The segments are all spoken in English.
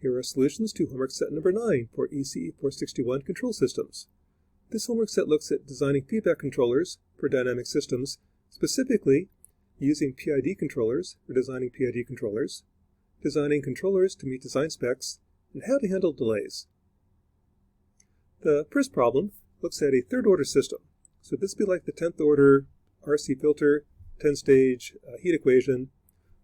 Here are solutions to homework set number 9 for ECE 461 control systems. This homework set looks at designing feedback controllers for dynamic systems, specifically using PID controllers for designing PID controllers, designing controllers to meet design specs, and how to handle delays. The first problem looks at a third-order system. So this would be like the 10th order RC filter, 10-stage heat equation,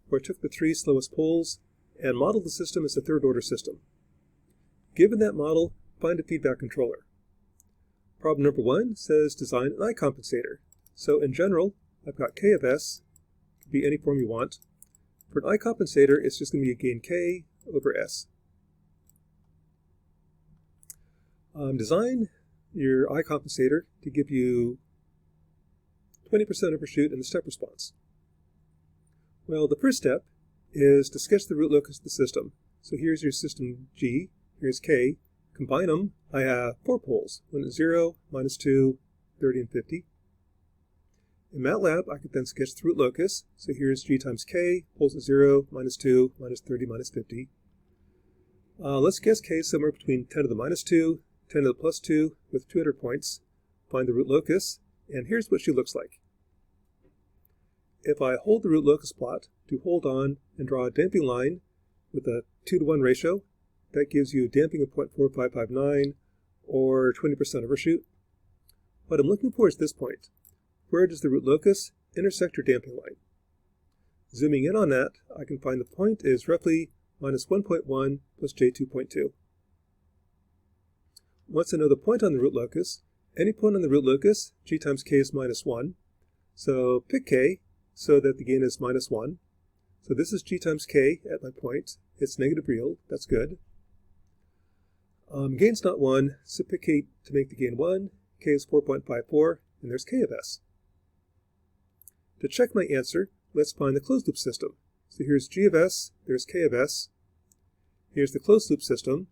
where it took the 3 slowest poles and modeled the system as a third-order system. Given that model, find a feedback controller. Problem number 1 says design an I compensator. So in general, I've got K of S, could be any form you want. For an I compensator, it's just going to be a gain K over S. Design your I compensator to give you 20% overshoot in the step response. Well, the first step is to sketch the root locus of the system. So here's your system G, here's K. Combine them, I have 4 poles, one at 0, -2, 30, and 50. In MATLAB, I could then sketch the root locus. So here's G times K, poles at 0, -2, -30, -50. Let's guess K somewhere between 10 to the -2, 10 to the +2 with 200 points. Find the root locus, and here's what she looks like. If I hold the root locus plot to hold on and draw a damping line with a 2-to-1 ratio, that gives you a damping of 0.4559 or 20% overshoot. What I'm looking for is this point. Where does the root locus intersect your damping line? Zooming in on that, I can find the point is roughly -1.1 plus J2.2. Once I know the point on the root locus, any point on the root locus, G times K is -1. So pick K so that the gain is -1. So this is G times K at my point. It's negative real. That's good. Gain's not 1, so pick K to make the gain 1. K is 4.54, and there's K of S. To check my answer, let's find the closed loop system. So here's G of S, there's K of S. Here's the closed loop system.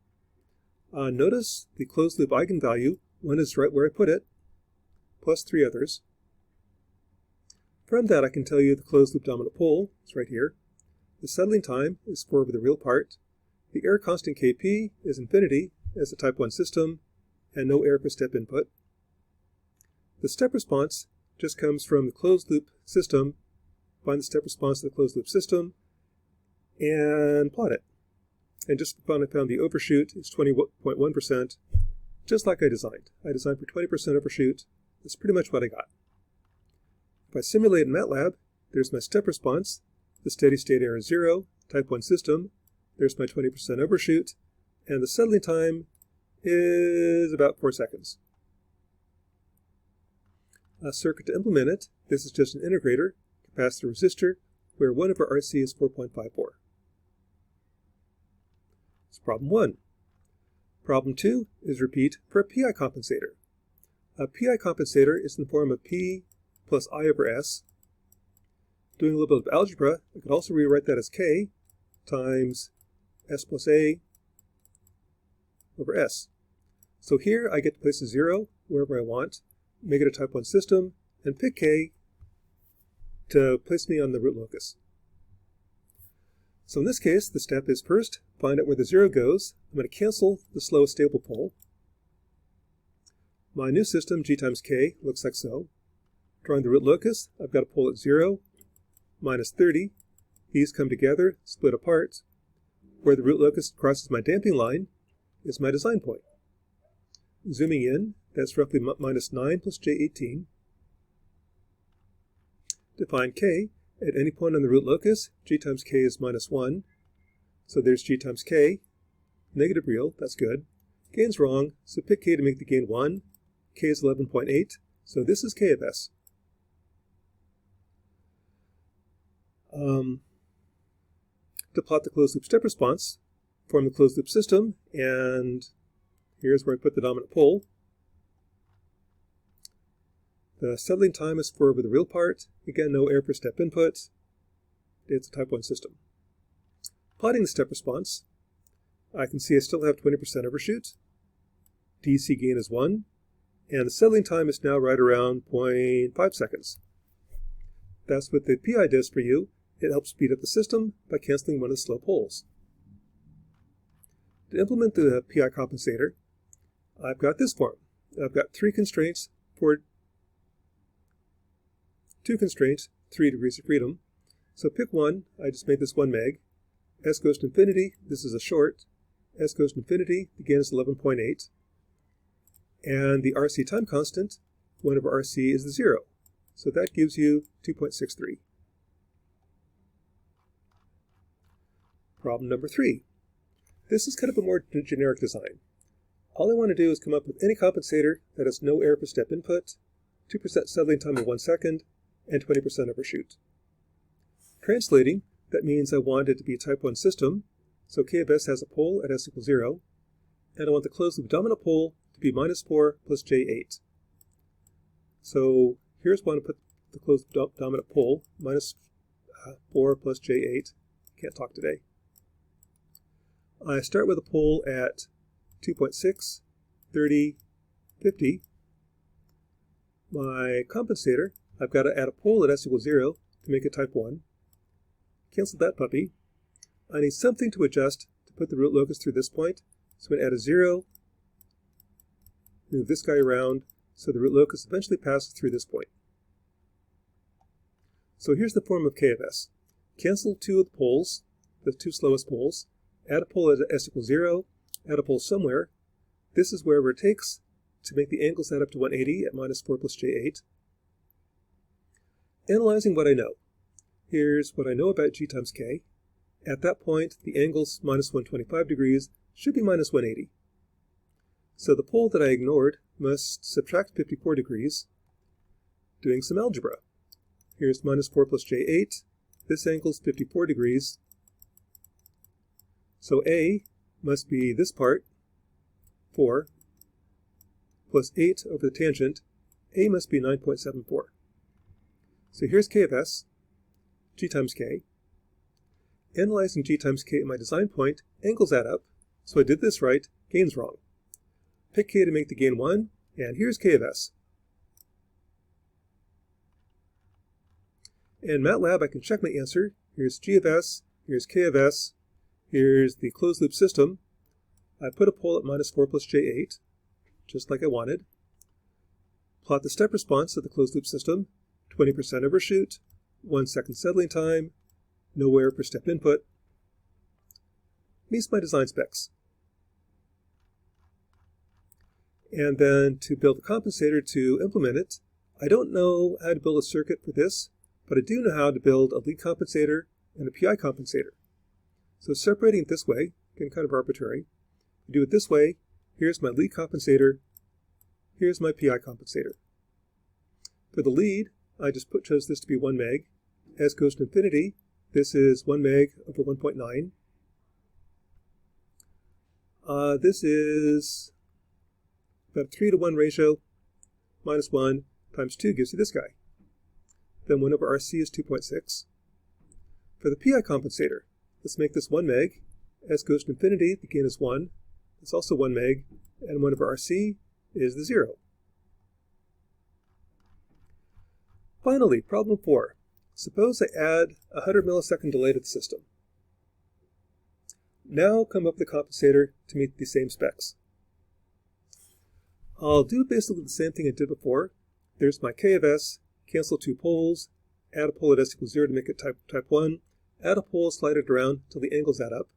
Notice the closed loop eigenvalue, 1 is right where I put it, plus 3 others. From that, I can tell you the closed loop dominant pole is right here. The settling time is 4 over the real part. The error constant Kp is infinity as a type 1 system, and no error per step input. The step response just comes from the closed loop system. Find the step response of the closed loop system, and plot it. And just for fun, I found the overshoot is 20.1%, just like I designed. I designed for 20% overshoot. That's pretty much what I got. If I simulate in MATLAB, there's my step response. The steady state error is 0, type 1 system. There's my 20% overshoot, and the settling time is about 4 seconds. A circuit to implement it, this is just an integrator, capacitor resistor, where 1 over RC is 4.54. That's problem 1. Problem 2 is repeat for a PI compensator. A PI compensator is in the form of P plus I over S. Doing a little bit of algebra, I could also rewrite that as K times S plus A over S. So here I get to place a 0 wherever I want, make it a type 1 system, and pick K to place me on the root locus. So in this case, the step is first, find out where the 0 goes. I'm going to cancel the slowest stable pole. My new system, G times K, looks like so. Drawing the root locus, I've got a pole at 0, -30. These come together, split apart. Where the root locus crosses my damping line is my design point. Zooming in, that's roughly -9 plus J18. To find K, at any point on the root locus, G times K is -1. So there's G times K. Negative real, that's good. Gain's wrong, so pick K to make the gain 1. K is 11.8, so this is K of S. To plot the closed loop step response, form the closed loop system, and here's where I put the dominant pole. The settling time is 4 over the real part. Again, no error per step input. It's a type 1 system. Plotting the step response, I can see I still have 20% overshoot. DC gain is 1. And the settling time is now right around 0.5 seconds. That's what the PI does for you. It helps speed up the system by canceling one of the slow poles. To implement the PI compensator, I've got this form. I've got two constraints, 3 degrees of freedom. So pick one, I just made this 1 meg. S goes to infinity, this is a short. S goes to infinity, the gain is 11.8. And the RC time constant, 1 over RC is the 0. So that gives you 2.63. Problem number 3. This is kind of a more generic design. All I want to do is come up with any compensator that has no error per step input, 2% settling time in 1 second, and 20% overshoot. Translating, that means I want it to be a type 1 system, so K of S has a pole at S equals 0, and I want the closed loop dominant pole to be -4 plus J8. So here's one to put the closed loop dominant pole, -4 plus J8. Can't talk today. I start with a pole at 2.6, 30, 50. My compensator, I've got to add a pole at S equals 0 to make it type 1. Cancel that puppy. I need something to adjust to put the root locus through this point. So I'm going to add a 0, move this guy around, so the root locus eventually passes through this point. So here's the form of K of S. Cancel 2 of the poles, the 2 slowest poles, add a pole at S equals 0, add a pole somewhere. This is wherever it takes to make the angles add up to 180 at -4 plus J8. Analyzing what I know. Here's what I know about G times K. At that point, the angles -125 degrees should be -180. So the pole that I ignored must subtract 54 degrees. Doing some algebra. Here's -4 plus J8. This angle's 54 degrees. So A must be this part, 4, plus 8 over the tangent. A must be 9.74. So here's K of S, G times K. Analyzing G times K at my design point, angles add up. So I did this right, gain's wrong. Pick K to make the gain 1, and here's K of S. In MATLAB, I can check my answer. Here's G of S, here's K of S, here's the closed loop system. I put a pole at -4 plus J8, just like I wanted. Plot the step response of the closed loop system, 20% overshoot, 1 second settling time, no error per step input. Meets my design specs. And then to build a compensator to implement it, I don't know how to build a circuit for this, but I do know how to build a lead compensator and a PI compensator. So separating it this way, again kind of arbitrary, I do it this way, here's my lead compensator, here's my PI compensator. For the lead, I just chose this to be 1 meg. S goes to infinity, this is 1 meg over 1.9. This is about a 3-to-1 ratio, -1 times 2 gives you this guy. Then 1 over RC is 2.6. For the PI compensator, let's make this 1 meg. S goes to infinity, the gain is 1. It's also 1 meg, and 1 over RC is the 0. Finally, problem 4. Suppose I add a 100 millisecond delay to the system. Now come up with the compensator to meet the same specs. I'll do basically the same thing I did before. There's my K of S, cancel 2 poles, add a pole at S equals 0 to make it type 1, add a pole, slide it around until the angles add up.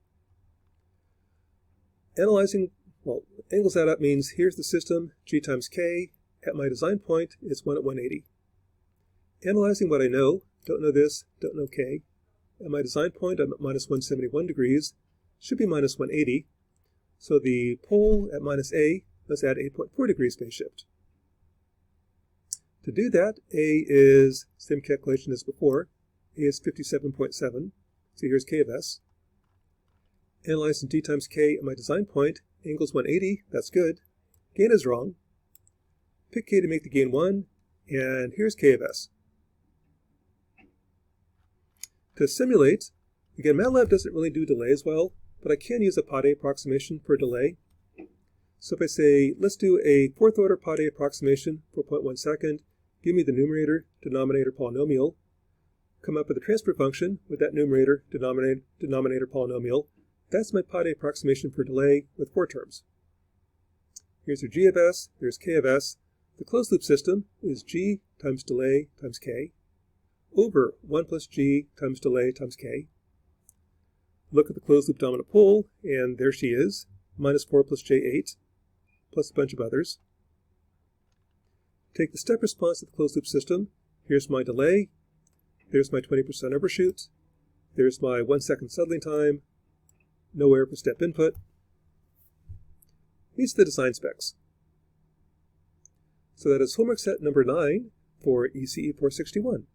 Analyzing, well, angles add up means here's the system, G times K, at my design point is 1 at 180. Analyzing what I know, don't know this, don't know K. At my design point, I'm at -171 degrees, should be -180. So the pole at -A must add 8.4 degrees phase shift. To do that, A is, same calculation as before, A is 57.7. So here's K of S. Analyzing G times K at my design point, angle's 180, that's good. Gain is wrong. Pick K to make the gain 1, and here's K of S. To simulate, again, MATLAB doesn't really do delays well, but I can use a Pade approximation for delay. So if I say, let's do a 4th order Pade approximation, 4.1 second, give me the numerator, denominator polynomial, come up with a transfer function with that numerator, denominator polynomial, That's my Pade approximation for delay with 4 terms. Here's your G of S, there's K of S. The closed loop system is G times delay times K over 1 plus G times delay times K. Look at the closed loop dominant pole, and there she is, minus 4 plus J8, plus a bunch of others. Take the step response of the closed loop system. Here's my delay. There's my 20% overshoot. There's my 1 second settling time. No error for step input. These are the design specs. So that is homework set number 9 for ECE 461.